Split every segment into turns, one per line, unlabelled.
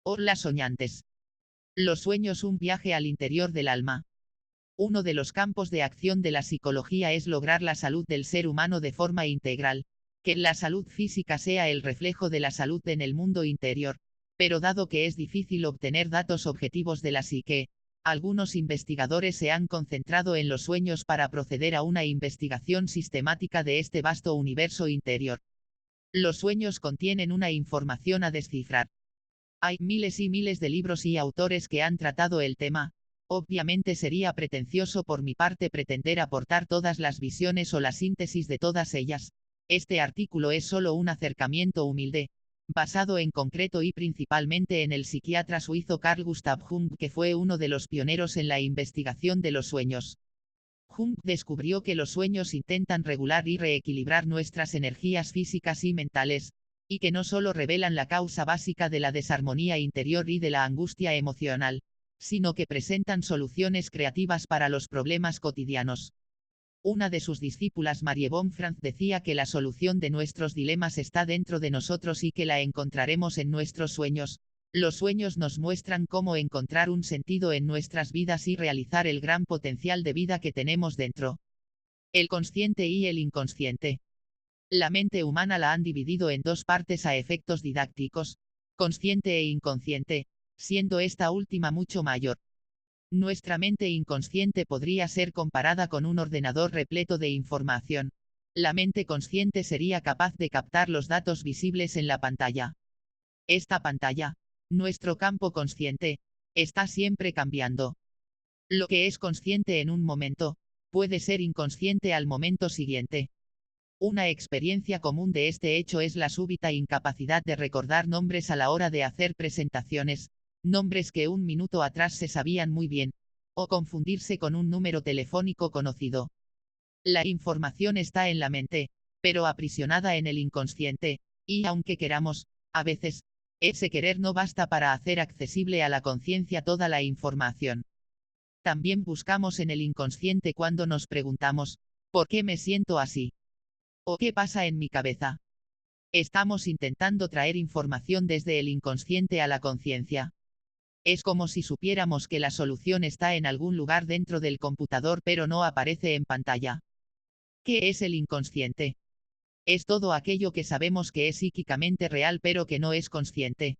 Hola soñantes. Los sueños, un viaje al interior del alma. Uno de los campos de acción de la psicología es lograr la salud del ser humano de forma integral, que la salud física sea el reflejo de la salud en el mundo interior. Pero dado que es difícil obtener datos objetivos de la psique, algunos investigadores se han concentrado en los sueños para proceder a una investigación sistemática de este vasto universo interior. Los sueños contienen una información a descifrar. Hay miles y miles de libros y autores que han tratado el tema. Obviamente sería pretencioso por mi parte pretender aportar todas las visiones o la síntesis de todas ellas. Este artículo es solo un acercamiento humilde, basado en concreto y principalmente en el psiquiatra suizo Carl Gustav Jung, que fue uno de los pioneros en la investigación de los sueños. Jung descubrió que los sueños intentan regular y reequilibrar nuestras energías físicas y mentales, y que no solo revelan la causa básica de la desarmonía interior y de la angustia emocional, sino que presentan soluciones creativas para los problemas cotidianos. Una de sus discípulas, Marie von Franz, decía que la solución de nuestros dilemas está dentro de nosotros y que la encontraremos en nuestros sueños. Los sueños nos muestran cómo encontrar un sentido en nuestras vidas y realizar el gran potencial de vida que tenemos dentro. El consciente y el inconsciente. La mente humana la han dividido en dos partes a efectos didácticos, consciente e inconsciente, siendo esta última mucho mayor. Nuestra mente inconsciente podría ser comparada con un ordenador repleto de información. La mente consciente sería capaz de captar los datos visibles en la pantalla. Esta pantalla, nuestro campo consciente, está siempre cambiando. Lo que es consciente en un momento, puede ser inconsciente al momento siguiente. Una experiencia común de este hecho es la súbita incapacidad de recordar nombres a la hora de hacer presentaciones, nombres que un minuto atrás se sabían muy bien, o confundirse con un número telefónico conocido. La información está en la mente, pero aprisionada en el inconsciente, y aunque queramos, a veces, ese querer no basta para hacer accesible a la conciencia toda la información. También buscamos en el inconsciente cuando nos preguntamos, ¿por qué me siento así? ¿O qué pasa en mi cabeza? Estamos intentando traer información desde el inconsciente a la conciencia. Es como si supiéramos que la solución está en algún lugar dentro del computador pero no aparece en pantalla. ¿Qué es el inconsciente? Es todo aquello que sabemos que es psíquicamente real pero que no es consciente.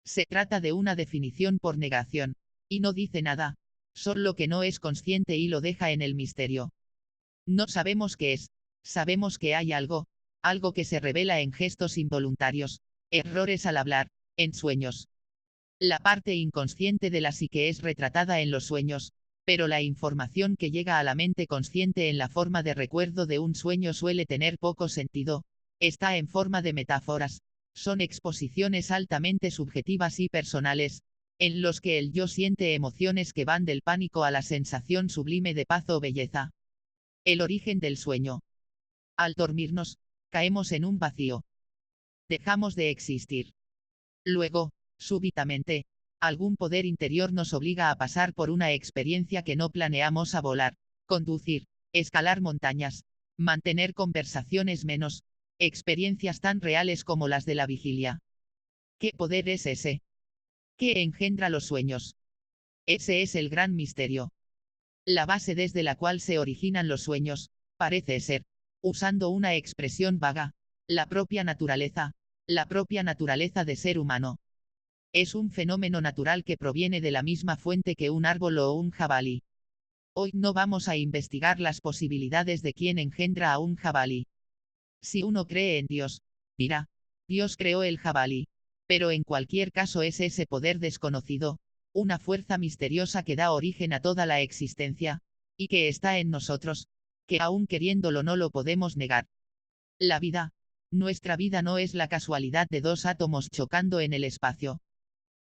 Se trata de una definición por negación, y no dice nada, solo que no es consciente y lo deja en el misterio. No sabemos qué es. Sabemos que hay algo que se revela en gestos involuntarios, errores al hablar, en sueños. La parte inconsciente de la psique es retratada en los sueños, pero la información que llega a la mente consciente en la forma de recuerdo de un sueño suele tener poco sentido, está en forma de metáforas, son exposiciones altamente subjetivas y personales, en los que el yo siente emociones que van del pánico a la sensación sublime de paz o belleza. El origen del sueño. Al dormirnos, caemos en un vacío. Dejamos de existir. Luego, súbitamente, algún poder interior nos obliga a pasar por una experiencia que no planeamos, a volar, conducir, escalar montañas, mantener conversaciones menos, experiencias tan reales como las de la vigilia. ¿Qué poder es ese? ¿Qué engendra los sueños? Ese es el gran misterio. La base desde la cual se originan los sueños, parece ser, usando una expresión vaga, la propia naturaleza de ser humano. Es un fenómeno natural que proviene de la misma fuente que un árbol o un jabalí. Hoy no vamos a investigar las posibilidades de quién engendra a un jabalí. Si uno cree en Dios, dirá, Dios creó el jabalí, pero en cualquier caso es ese poder desconocido, una fuerza misteriosa que da origen a toda la existencia, y que está en nosotros, que aún queriéndolo no lo podemos negar. La vida, nuestra vida no es la casualidad de dos átomos chocando en el espacio.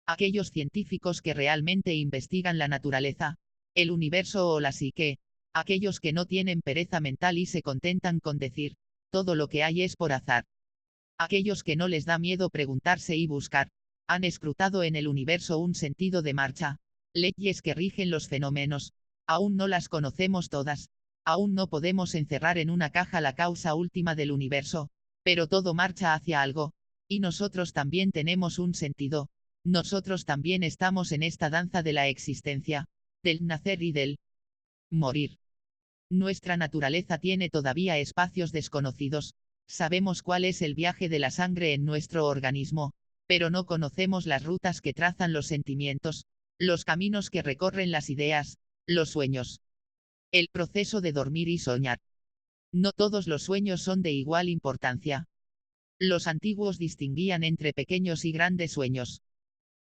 Aquellos científicos que realmente investigan la naturaleza, el universo o la psique, aquellos que no tienen pereza mental y se contentan con decir, todo lo que hay es por azar. Aquellos que no les da miedo preguntarse y buscar, han escrutado en el universo un sentido de marcha, leyes que rigen los fenómenos, aún no las conocemos todas. Aún no podemos encerrar en una caja la causa última del universo, pero todo marcha hacia algo, y nosotros también tenemos un sentido, Nosotros también estamos en esta danza de la existencia, del nacer y del morir. Nuestra naturaleza tiene todavía espacios desconocidos. Sabemos cuál es el viaje de la sangre en nuestro organismo, pero no conocemos las rutas que trazan los sentimientos, los caminos que recorren las ideas, los sueños. El proceso de dormir y soñar. No todos los sueños son de igual importancia. Los antiguos distinguían entre pequeños y grandes sueños.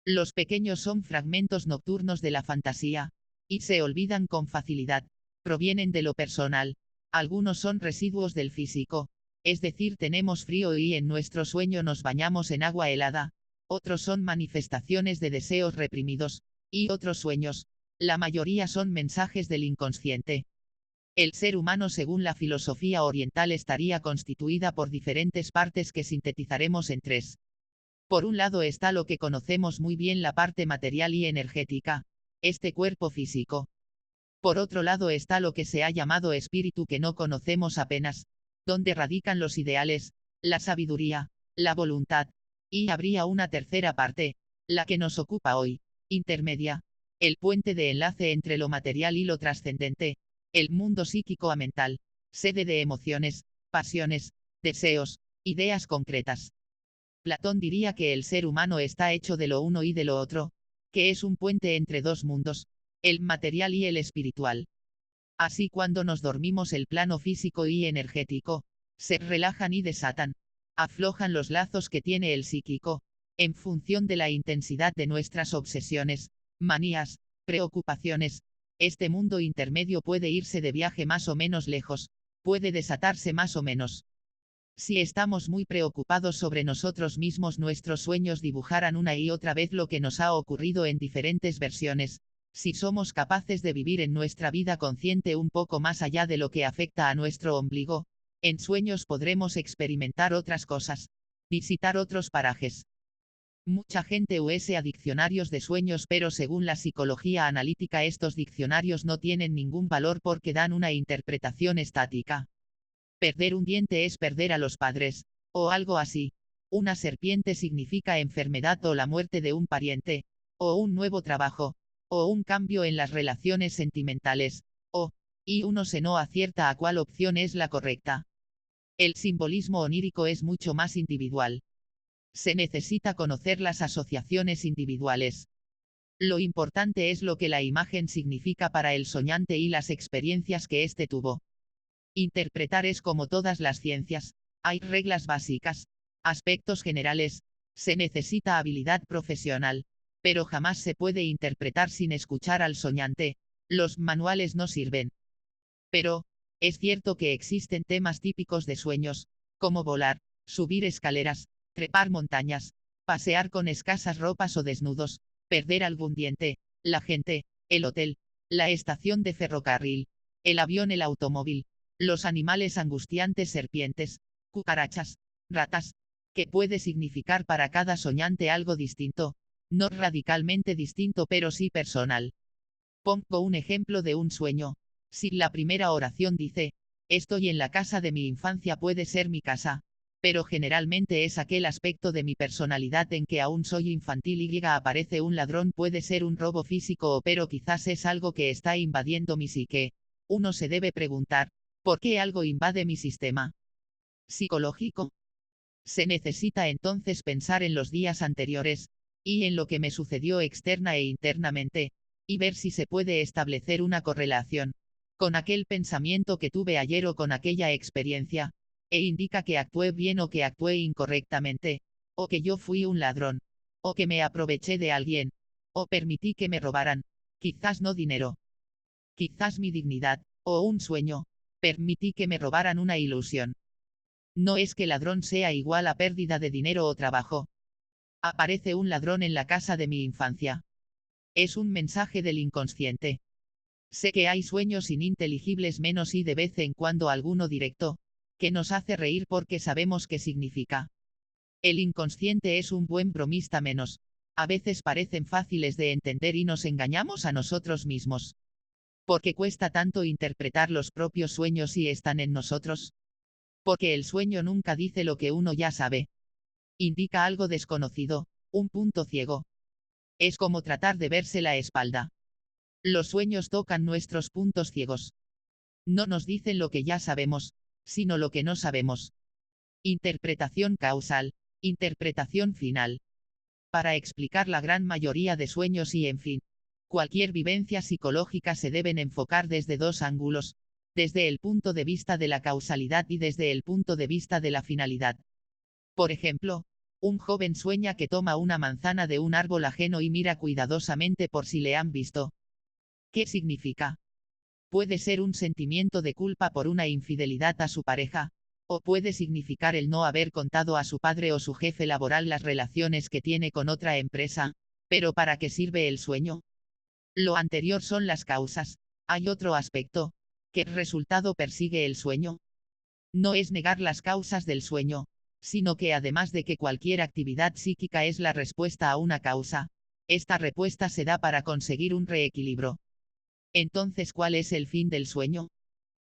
Los pequeños son fragmentos nocturnos de la fantasía, y se olvidan con facilidad. Provienen de lo personal. Algunos son residuos del físico, es decir, tenemos frío y en nuestro sueño nos bañamos en agua helada. Otros son manifestaciones de deseos reprimidos, y otros sueños, la mayoría son mensajes del inconsciente. El ser humano, según la filosofía oriental, estaría constituida por diferentes partes que sintetizaremos en tres. Por un lado está lo que conocemos muy bien, la parte material y energética, este cuerpo físico. Por otro lado está lo que se ha llamado espíritu, que no conocemos apenas, donde radican los ideales, la sabiduría, la voluntad, y habría una tercera parte, la que nos ocupa hoy, intermedia, el puente de enlace entre lo material y lo trascendente, el mundo psíquico a mental, sede de emociones, pasiones, deseos, ideas concretas. Platón diría que el ser humano está hecho de lo uno y de lo otro, que es un puente entre dos mundos, el material y el espiritual. Así, cuando nos dormimos, el plano físico y energético se relajan y desatan, aflojan los lazos que tiene el psíquico, en función de la intensidad de nuestras obsesiones, manías, preocupaciones. Este mundo intermedio puede irse de viaje más o menos lejos, puede desatarse más o menos. Si estamos muy preocupados sobre nosotros mismos, nuestros sueños dibujarán una y otra vez lo que nos ha ocurrido en diferentes versiones. Si somos capaces de vivir en nuestra vida consciente un poco más allá de lo que afecta a nuestro ombligo, en sueños podremos experimentar otras cosas, visitar otros parajes. Mucha gente usa diccionarios de sueños, pero según la psicología analítica estos diccionarios no tienen ningún valor porque dan una interpretación estática. Perder un diente es perder a los padres, o algo así. Una serpiente significa enfermedad o la muerte de un pariente, o un nuevo trabajo, o un cambio en las relaciones sentimentales, y uno se no acierta a cuál opción es la correcta. El simbolismo onírico es mucho más individual. Se necesita conocer las asociaciones individuales. Lo importante es lo que la imagen significa para el soñante y las experiencias que éste tuvo. Interpretar es como todas las ciencias, hay reglas básicas, aspectos generales, se necesita habilidad profesional, pero jamás se puede interpretar sin escuchar al soñante, los manuales no sirven. Pero, es cierto que existen temas típicos de sueños, como volar, subir escaleras, trepar montañas, pasear con escasas ropas o desnudos, perder algún diente, la gente, el hotel, la estación de ferrocarril, el avión, el automóvil, los animales angustiantes, serpientes, cucarachas, ratas, que puede significar para cada soñante algo distinto, no radicalmente distinto pero sí personal. Pongo un ejemplo de un sueño. Si la primera oración dice, estoy en la casa de mi infancia, puede ser mi casa, pero generalmente es aquel aspecto de mi personalidad en que aún soy infantil y aparece un ladrón, puede ser un robo físico pero quizás es algo que está invadiendo mi psique. Uno se debe preguntar, ¿por qué algo invade mi sistema psicológico? Se necesita entonces pensar en los días anteriores, y en lo que me sucedió externa e internamente, y ver si se puede establecer una correlación con aquel pensamiento que tuve ayer o con aquella experiencia, e indica que actué bien o que actué incorrectamente, o que yo fui un ladrón, o que me aproveché de alguien, o permití que me robaran, quizás no dinero, quizás mi dignidad, o un sueño, permití que me robaran una ilusión. No es que ladrón sea igual a pérdida de dinero o trabajo. Aparece un ladrón en la casa de mi infancia. Es un mensaje del inconsciente. Sé que hay sueños ininteligibles menos y de vez en cuando alguno directo, que nos hace reír porque sabemos qué significa. El inconsciente es un buen bromista menos. A veces parecen fáciles de entender y nos engañamos a nosotros mismos. ¿Por qué cuesta tanto interpretar los propios sueños si están en nosotros? Porque el sueño nunca dice lo que uno ya sabe. Indica algo desconocido, un punto ciego. Es como tratar de verse la espalda. Los sueños tocan nuestros puntos ciegos. No nos dicen lo que ya sabemos, sino lo que no sabemos. Interpretación causal, interpretación final. Para explicar la gran mayoría de sueños y en fin, cualquier vivencia psicológica se deben enfocar desde dos ángulos, desde el punto de vista de la causalidad y desde el punto de vista de la finalidad. Por ejemplo, un joven sueña que toma una manzana de un árbol ajeno y mira cuidadosamente por si le han visto. ¿Qué significa? Puede ser un sentimiento de culpa por una infidelidad a su pareja, o puede significar el no haber contado a su padre o su jefe laboral las relaciones que tiene con otra empresa. ¿Pero para qué sirve el sueño? Lo anterior son las causas. Hay otro aspecto. ¿Qué resultado persigue el sueño? No es negar las causas del sueño, sino que además de que cualquier actividad psíquica es la respuesta a una causa, esta respuesta se da para conseguir un reequilibrio. Entonces, ¿cuál es el fin del sueño?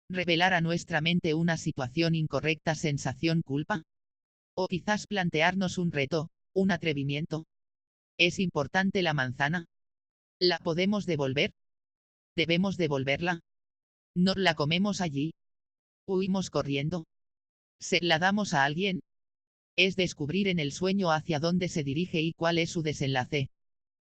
¿Revelar a nuestra mente una situación incorrecta, sensación culpa? ¿O quizás plantearnos un reto, un atrevimiento? ¿Es importante la manzana? ¿La podemos devolver? ¿Debemos devolverla? ¿No la comemos allí? ¿Huimos corriendo? ¿Se la damos a alguien? Es descubrir en el sueño hacia dónde se dirige y cuál es su desenlace.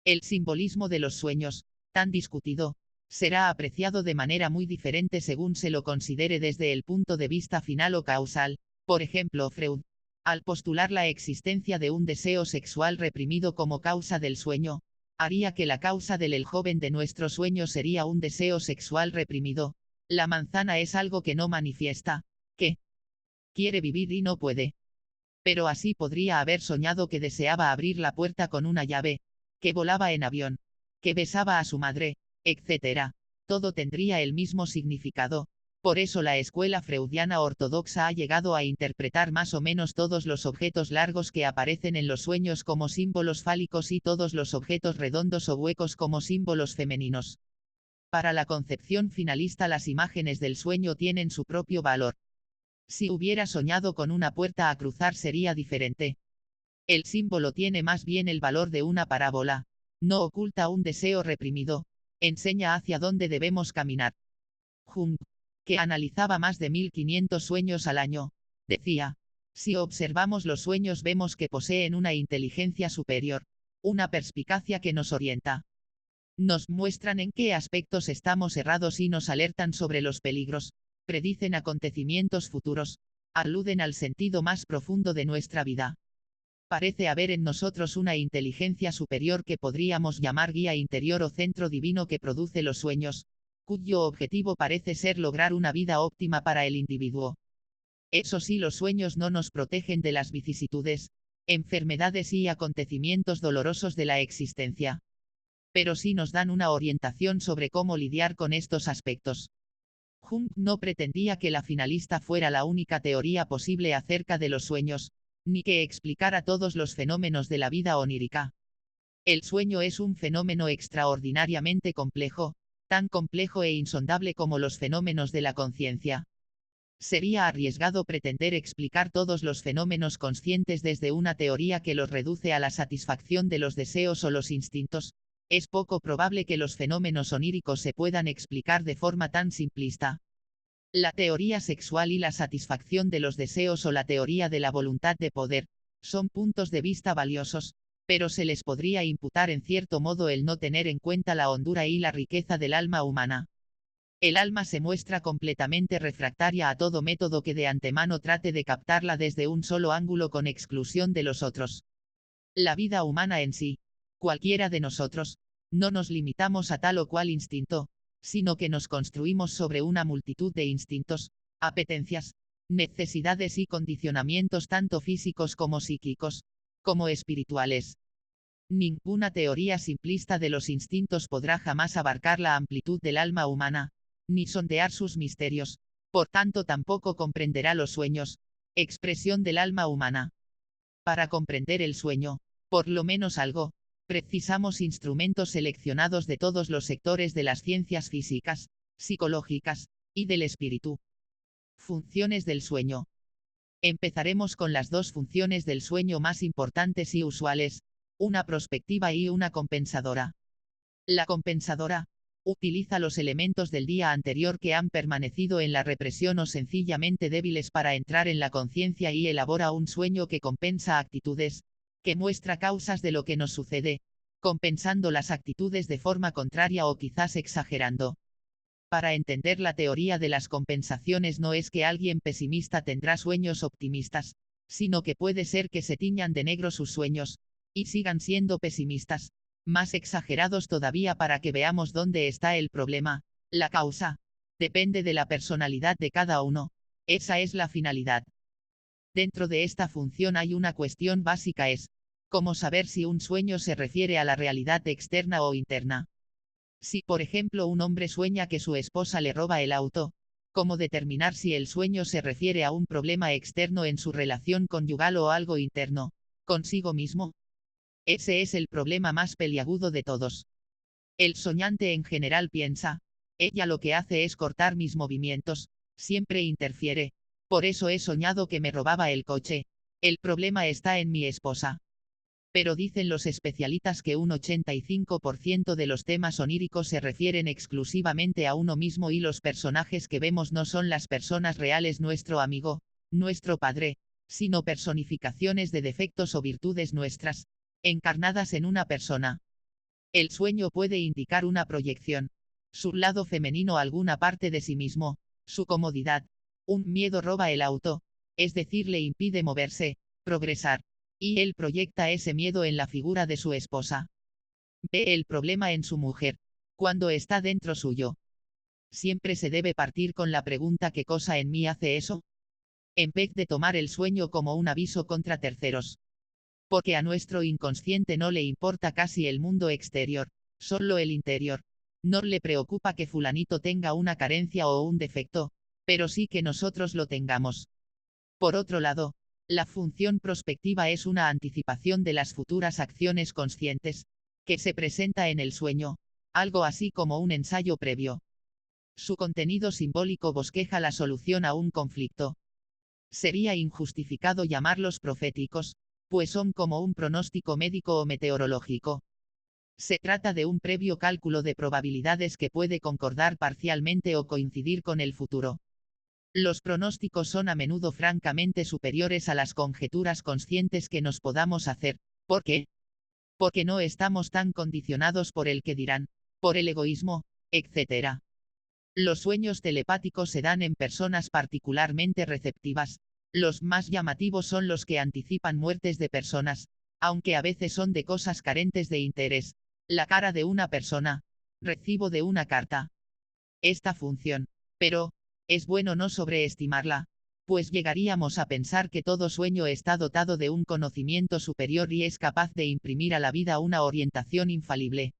El simbolismo de los sueños, tan discutido, será apreciado de manera muy diferente según se lo considere desde el punto de vista final o causal. Por ejemplo, Freud, al postular la existencia de un deseo sexual reprimido como causa del sueño, haría que la causa del joven de nuestro sueño sería un deseo sexual reprimido. La manzana es algo que no manifiesta, que quiere vivir y no puede. Pero así podría haber soñado que deseaba abrir la puerta con una llave, que volaba en avión, que besaba a su madre, etc. Todo tendría el mismo significado. Por eso la escuela freudiana ortodoxa ha llegado a interpretar más o menos todos los objetos largos que aparecen en los sueños como símbolos fálicos y todos los objetos redondos o huecos como símbolos femeninos. Para la concepción finalista, las imágenes del sueño tienen su propio valor. Si hubiera soñado con una puerta a cruzar sería diferente. El símbolo tiene más bien el valor de una parábola. No oculta un deseo reprimido. Enseña hacia dónde debemos caminar. Jung, que analizaba más de 1500 sueños al año, decía: si observamos los sueños vemos que poseen una inteligencia superior, una perspicacia que nos orienta. Nos muestran en qué aspectos estamos errados y nos alertan sobre los peligros, predicen acontecimientos futuros, aluden al sentido más profundo de nuestra vida. Parece haber en nosotros una inteligencia superior que podríamos llamar guía interior o centro divino que produce los sueños, cuyo objetivo parece ser lograr una vida óptima para el individuo. Eso sí, los sueños no nos protegen de las vicisitudes, enfermedades y acontecimientos dolorosos de la existencia. Pero sí nos dan una orientación sobre cómo lidiar con estos aspectos. Jung no pretendía que la finalista fuera la única teoría posible acerca de los sueños, ni que explicara todos los fenómenos de la vida onírica. El sueño es un fenómeno extraordinariamente complejo, tan complejo e insondable como los fenómenos de la conciencia. Sería arriesgado pretender explicar todos los fenómenos conscientes desde una teoría que los reduce a la satisfacción de los deseos o los instintos. Es poco probable que los fenómenos oníricos se puedan explicar de forma tan simplista. La teoría sexual y la satisfacción de los deseos o la teoría de la voluntad de poder son puntos de vista valiosos, pero se les podría imputar en cierto modo el no tener en cuenta la hondura y la riqueza del alma humana. El alma se muestra completamente refractaria a todo método que de antemano trate de captarla desde un solo ángulo con exclusión de los otros. La vida humana en sí, cualquiera de nosotros, no nos limitamos a tal o cual instinto, sino que nos construimos sobre una multitud de instintos, apetencias, necesidades y condicionamientos tanto físicos como psíquicos, como espirituales. Ninguna teoría simplista de los instintos podrá jamás abarcar la amplitud del alma humana, ni sondear sus misterios, por tanto tampoco comprenderá los sueños, expresión del alma humana. Para comprender el sueño, por lo menos algo, precisamos instrumentos seleccionados de todos los sectores de las ciencias físicas, psicológicas, y del espíritu. Funciones del sueño. Empezaremos con las dos funciones del sueño más importantes y usuales. una prospectiva y una compensadora. La compensadora utiliza los elementos del día anterior que han permanecido en la represión o sencillamente débiles para entrar en la conciencia y elabora un sueño que compensa actitudes, que muestra causas de lo que nos sucede, compensando las actitudes de forma contraria o quizás exagerando. Para entender la teoría de las compensaciones no es que alguien pesimista tendrá sueños optimistas, sino que puede ser que se tiñan de negro sus sueños, y sigan siendo pesimistas, más exagerados todavía para que veamos dónde está el problema, la causa. Depende de la personalidad de cada uno. Esa es la finalidad. Dentro de esta función hay una cuestión básica: es cómo saber si un sueño se refiere a la realidad externa o interna. Si, por ejemplo, un hombre sueña que su esposa le roba el auto, ¿cómo determinar si el sueño se refiere a un problema externo en su relación conyugal o algo interno, consigo mismo? Ese es el problema más peliagudo de todos. El soñante en general piensa: ella lo que hace es cortar mis movimientos, siempre interfiere, por eso he soñado que me robaba el coche, el problema está en mi esposa. Pero dicen los especialistas que un 85% de los temas oníricos se refieren exclusivamente a uno mismo y los personajes que vemos no son las personas reales, nuestro amigo, nuestro padre, sino personificaciones de defectos o virtudes nuestras, encarnadas en una persona. El sueño puede indicar una proyección, su lado femenino, alguna parte de sí mismo, su comodidad. Un miedo roba el auto, es decir, le impide moverse, progresar. Y él proyecta ese miedo en la figura de su esposa. Ve el problema en su mujer, cuando está dentro suyo. Siempre se debe partir con la pregunta: ¿qué cosa en mí hace eso? En vez de tomar el sueño como un aviso contra terceros. Porque a nuestro inconsciente no le importa casi el mundo exterior, solo el interior. No le preocupa que fulanito tenga una carencia o un defecto, pero sí que nosotros lo tengamos. Por otro lado, la función prospectiva es una anticipación de las futuras acciones conscientes, que se presenta en el sueño, algo así como un ensayo previo. Su contenido simbólico bosqueja la solución a un conflicto. Sería injustificado llamarlos proféticos, pues son como un pronóstico médico o meteorológico. Se trata de un previo cálculo de probabilidades que puede concordar parcialmente o coincidir con el futuro. Los pronósticos son a menudo francamente superiores a las conjeturas conscientes que nos podamos hacer. ¿Por qué? Porque no estamos tan condicionados por el que dirán, por el egoísmo, etc. Los sueños telepáticos se dan en personas particularmente receptivas. Los más llamativos son los que anticipan muertes de personas, aunque a veces son de cosas carentes de interés. La cara de una persona. Recibo de una carta. Esta función, pero, es bueno no sobreestimarla, pues llegaríamos a pensar que todo sueño está dotado de un conocimiento superior y es capaz de imprimir a la vida una orientación infalible.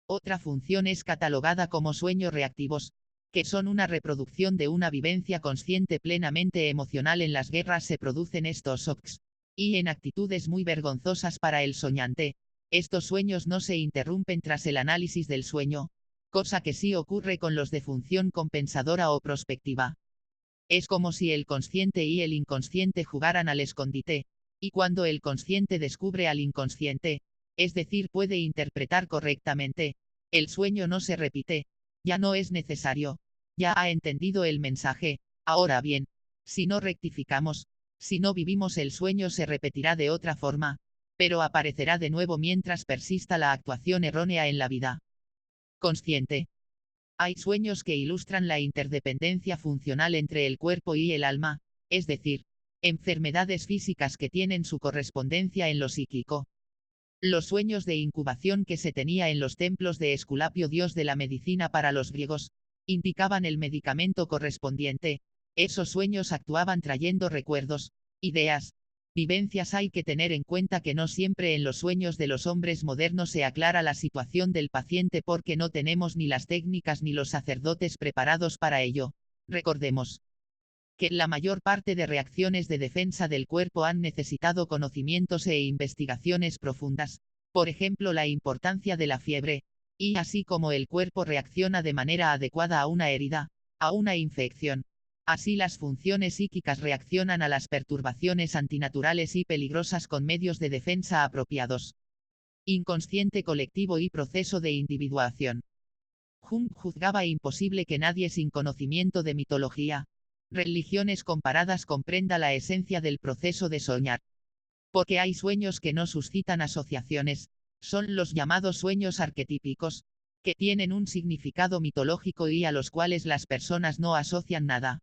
Otra función es catalogada como sueños reactivos, que son una reproducción de una vivencia consciente plenamente emocional. En las guerras se producen estos shocks, y en actitudes muy vergonzosas para el soñante, estos sueños no se interrumpen tras el análisis del sueño, cosa que sí ocurre con los de función compensadora o prospectiva. Es como si el consciente y el inconsciente jugaran al escondite, y cuando el consciente descubre al inconsciente, es decir, puede interpretar correctamente, el sueño no se repite, ya no es necesario, ya ha entendido el mensaje. Ahora bien, si no rectificamos, si no vivimos, el sueño se repetirá de otra forma, pero aparecerá de nuevo mientras persista la actuación errónea en la vida consciente. Hay sueños que ilustran la interdependencia funcional entre el cuerpo y el alma, es decir, enfermedades físicas que tienen su correspondencia en lo psíquico. Los sueños de incubación que se tenía en los templos de Esculapio, dios de la medicina para los griegos, indicaban el medicamento correspondiente. Esos sueños actuaban trayendo recuerdos, ideas, vivencias. Hay que tener en cuenta que no siempre en los sueños de los hombres modernos se aclara la situación del paciente porque no tenemos ni las técnicas ni los sacerdotes preparados para ello. Recordemos que la mayor parte de reacciones de defensa del cuerpo han necesitado conocimientos e investigaciones profundas. Por ejemplo, la importancia de la fiebre, y así como el cuerpo reacciona de manera adecuada a una herida, a una infección. Así las funciones psíquicas reaccionan a las perturbaciones antinaturales y peligrosas con medios de defensa apropiados. inconsciente colectivo y proceso de individuación. Jung juzgaba imposible que nadie sin conocimiento de mitología, religiones comparadas comprenda la esencia del proceso de soñar. Porque hay sueños que no suscitan asociaciones, son los llamados sueños arquetípicos, que tienen un significado mitológico y a los cuales las personas no asocian nada.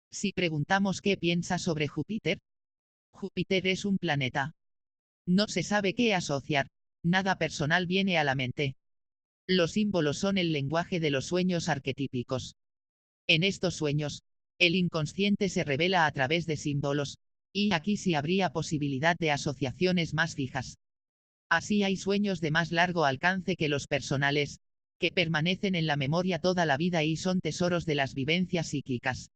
Si preguntamos qué piensa sobre Júpiter, Júpiter es un planeta. No se sabe qué asociar, nada personal viene a la mente. Los símbolos son el lenguaje de los sueños arquetípicos. En estos sueños, el inconsciente se revela a través de símbolos, y aquí sí habría posibilidad de asociaciones más fijas. Así hay sueños de más largo alcance que los personales, que permanecen en la memoria toda la vida y son tesoros de las vivencias psíquicas.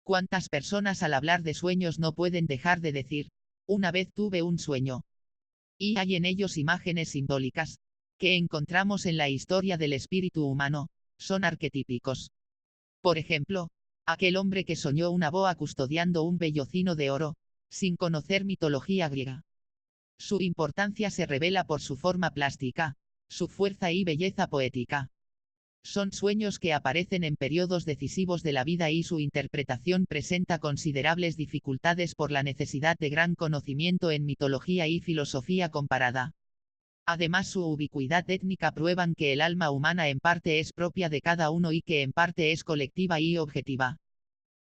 ¿Cuántas personas al hablar de sueños no pueden dejar de decir, una vez tuve un sueño? Y hay en ellos imágenes simbólicas, que encontramos en la historia del espíritu humano, son arquetípicos. Por ejemplo, aquel hombre que soñó una boa custodiando un vellocino de oro, sin conocer mitología griega. Su importancia se revela por su forma plástica, su fuerza y belleza poética. Son sueños que aparecen en periodos decisivos de la vida y su interpretación presenta considerables dificultades por la necesidad de gran conocimiento en mitología y filosofía comparada. Además, su ubicuidad étnica prueban que el alma humana en parte es propia de cada uno y que en parte es colectiva y objetiva.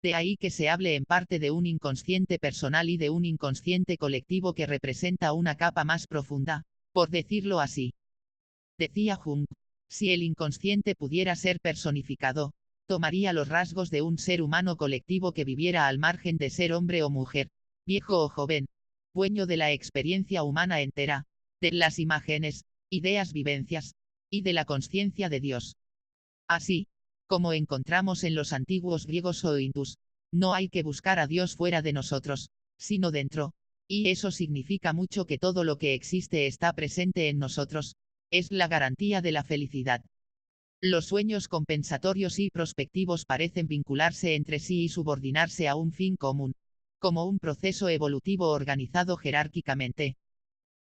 De ahí que se hable en parte de un inconsciente personal y de un inconsciente colectivo que representa una capa más profunda, por decirlo así. Decía Jung, si el inconsciente pudiera ser personificado, tomaría los rasgos de un ser humano colectivo que viviera al margen de ser hombre o mujer, viejo o joven, dueño de la experiencia humana entera, de las imágenes, ideas, vivencias, y de la conciencia de Dios. Así, como encontramos en los antiguos griegos o hindús, no hay que buscar a Dios fuera de nosotros, sino dentro, y eso significa mucho que todo lo que existe está presente en nosotros, es la garantía de la felicidad. Los sueños compensatorios y prospectivos parecen vincularse entre sí y subordinarse a un fin común, como un proceso evolutivo organizado jerárquicamente.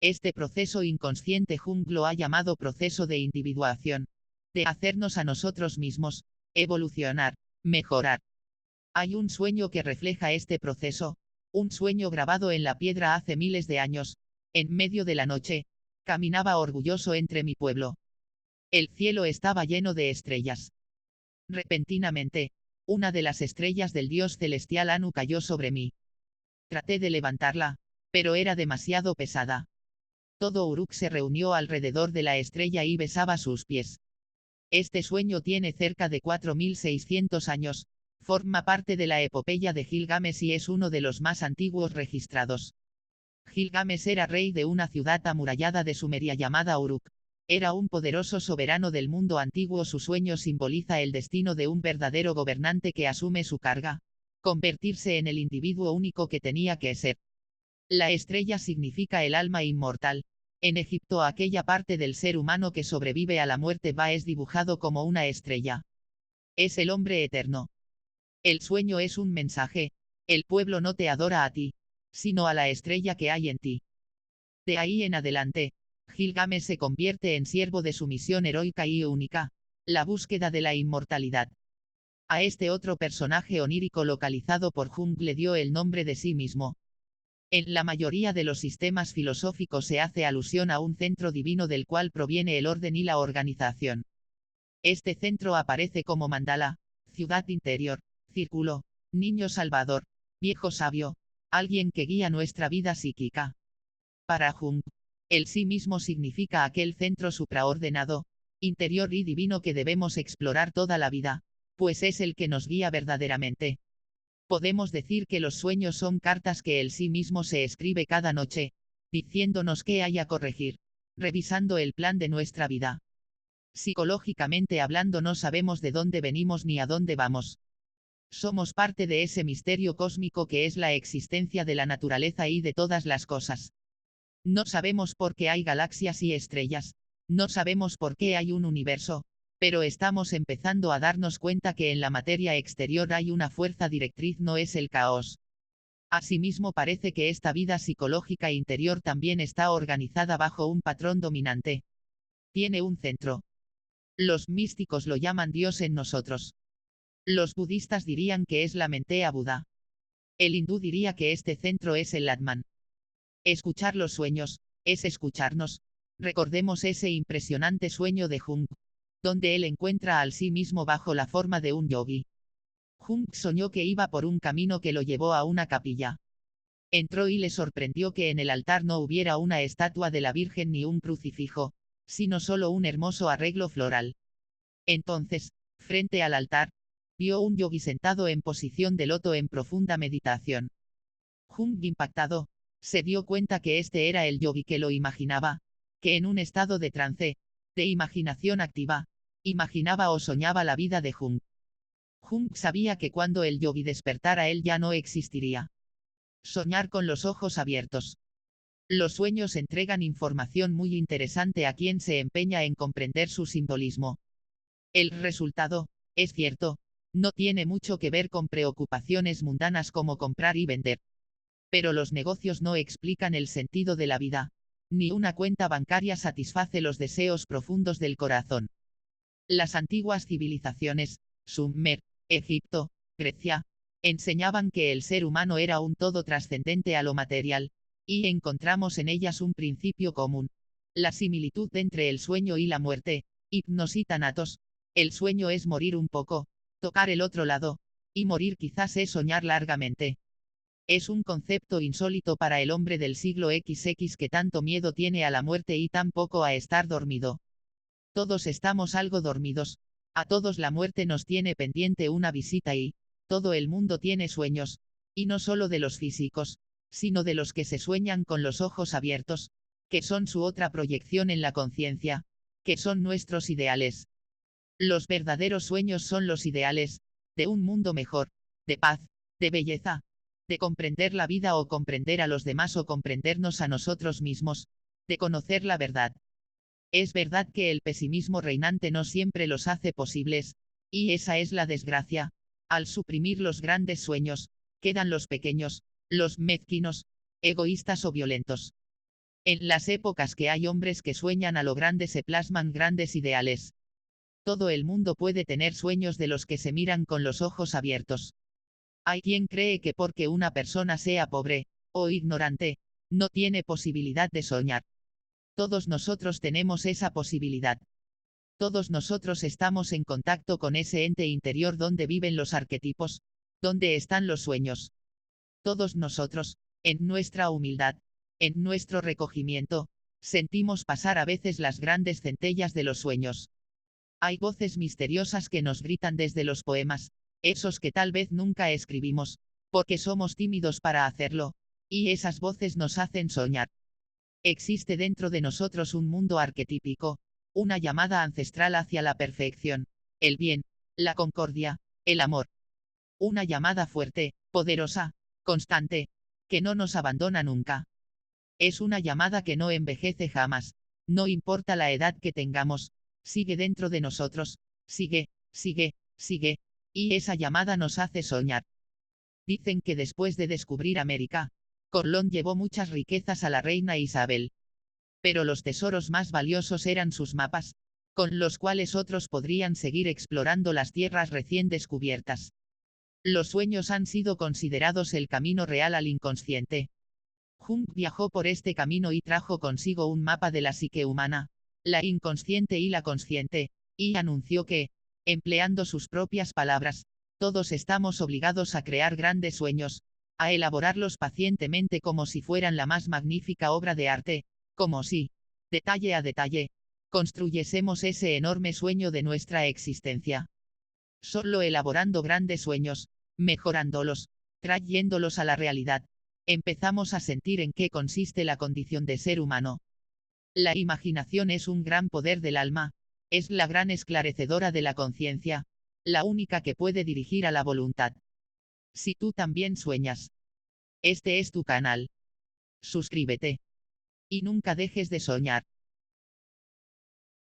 Este proceso inconsciente Jung lo ha llamado proceso de individuación, de hacernos a nosotros mismos, evolucionar, mejorar. Hay un sueño que refleja este proceso, un sueño grabado en la piedra hace miles de años, en medio de la noche, caminaba orgulloso entre mi pueblo. El cielo estaba lleno de estrellas. Repentinamente, una de las estrellas del dios celestial Anu cayó sobre mí. Traté de levantarla, pero era demasiado pesada. Todo Uruk se reunió alrededor de la estrella y besaba sus pies. Este sueño tiene cerca de 4600 años, forma parte de la epopeya de Gilgamesh y es uno de los más antiguos registrados. Gilgamesh era rey de una ciudad amurallada de Sumeria llamada Uruk. Era un poderoso soberano del mundo antiguo. Su sueño simboliza el destino de un verdadero gobernante que asume su carga, convertirse en el individuo único que tenía que ser. La estrella significa el alma inmortal. En Egipto aquella parte del ser humano que sobrevive a la muerte es dibujado como una estrella. Es el hombre eterno. El sueño es un mensaje, el pueblo no te adora a ti, sino a la estrella que hay en ti. De ahí en adelante, Gilgamesh se convierte en siervo de su misión heroica y única, la búsqueda de la inmortalidad. A este otro personaje onírico localizado por Jung le dio el nombre de sí mismo. En la mayoría de los sistemas filosóficos se hace alusión a un centro divino del cual proviene el orden y la organización. Este centro aparece como mandala, ciudad interior, círculo, niño salvador, viejo sabio, alguien que guía nuestra vida psíquica. Para Jung, el sí mismo significa aquel centro supraordenado, interior y divino que debemos explorar toda la vida, pues es el que nos guía verdaderamente. Podemos decir que los sueños son cartas que el sí mismo se escribe cada noche, diciéndonos qué hay a corregir, revisando el plan de nuestra vida. Psicológicamente hablando no sabemos de dónde venimos ni a dónde vamos. Somos parte de ese misterio cósmico que es la existencia de la naturaleza y de todas las cosas. No sabemos por qué hay galaxias y estrellas, no sabemos por qué hay un universo, pero estamos empezando a darnos cuenta que en la materia exterior hay una fuerza directriz, no es el caos. Asimismo, parece que esta vida psicológica interior también está organizada bajo un patrón dominante. Tiene un centro. Los místicos lo llaman Dios en nosotros. Los budistas dirían que es la mente a Buda. El hindú diría que este centro es el Atman. Escuchar los sueños, es escucharnos. Recordemos ese impresionante sueño de Jung, donde él encuentra al sí mismo bajo la forma de un yogi. Jung soñó que iba por un camino que lo llevó a una capilla. Entró y le sorprendió que en el altar no hubiera una estatua de la Virgen ni un crucifijo, sino solo un hermoso arreglo floral. Entonces, frente al altar, vio un yogi sentado en posición de loto en profunda meditación. Jung, impactado, se dio cuenta que este era el yogi que lo imaginaba, que en un estado de trance, de imaginación activa, imaginaba o soñaba la vida de Jung. Jung sabía que cuando el yogi despertara él ya no existiría. Soñar con los ojos abiertos. Los sueños entregan información muy interesante a quien se empeña en comprender su simbolismo. El resultado, es cierto, no tiene mucho que ver con preocupaciones mundanas como comprar y vender. Pero los negocios no explican el sentido de la vida. Ni una cuenta bancaria satisface los deseos profundos del corazón. Las antiguas civilizaciones, Sumer, Egipto, Grecia, enseñaban que el ser humano era un todo trascendente a lo material, y encontramos en ellas un principio común. La similitud entre el sueño y la muerte, hipnos y tanatos. El sueño es morir un poco, tocar el otro lado, y morir quizás es soñar largamente. Es un concepto insólito para el hombre del siglo XX que tanto miedo tiene a la muerte y tan poco a estar dormido. Todos estamos algo dormidos, a todos la muerte nos tiene pendiente una visita y, todo el mundo tiene sueños, y no solo de los físicos, sino de los que se sueñan con los ojos abiertos, que son su otra proyección en la conciencia, que son nuestros ideales. Los verdaderos sueños son los ideales, de un mundo mejor, de paz, de belleza, de comprender la vida o comprender a los demás o comprendernos a nosotros mismos, de conocer la verdad. Es verdad que el pesimismo reinante no siempre los hace posibles, y esa es la desgracia. Al suprimir los grandes sueños, quedan los pequeños, los mezquinos, egoístas o violentos. En las épocas que hay hombres que sueñan a lo grande se plasman grandes ideales. Todo el mundo puede tener sueños de los que se miran con los ojos abiertos. Hay quien cree que porque una persona sea pobre, o ignorante, no tiene posibilidad de soñar. Todos nosotros tenemos esa posibilidad. Todos nosotros estamos en contacto con ese ente interior donde viven los arquetipos, donde están los sueños. Todos nosotros, en nuestra humildad, en nuestro recogimiento, sentimos pasar a veces las grandes centellas de los sueños. Hay voces misteriosas que nos gritan desde los poemas, esos que tal vez nunca escribimos, porque somos tímidos para hacerlo, y esas voces nos hacen soñar. Existe dentro de nosotros un mundo arquetípico, una llamada ancestral hacia la perfección, el bien, la concordia, el amor. Una llamada fuerte, poderosa, constante, que no nos abandona nunca. Es una llamada que no envejece jamás, no importa la edad que tengamos, sigue dentro de nosotros, sigue, sigue, sigue, y esa llamada nos hace soñar. Dicen que después de descubrir América, Colón llevó muchas riquezas a la reina Isabel. Pero los tesoros más valiosos eran sus mapas, con los cuales otros podrían seguir explorando las tierras recién descubiertas. Los sueños han sido considerados el camino real al inconsciente. Jung viajó por este camino y trajo consigo un mapa de la psique humana, la inconsciente y la consciente, y anunció que, empleando sus propias palabras, todos estamos obligados a crear grandes sueños, a elaborarlos pacientemente como si fueran la más magnífica obra de arte, como si, detalle a detalle, construyésemos ese enorme sueño de nuestra existencia. Solo elaborando grandes sueños, mejorándolos, trayéndolos a la realidad, empezamos a sentir en qué consiste la condición de ser humano. La imaginación es un gran poder del alma, es la gran esclarecedora de la conciencia, la única que puede dirigir a la voluntad. Si tú también sueñas, este es tu canal. Suscríbete. Y nunca dejes de soñar.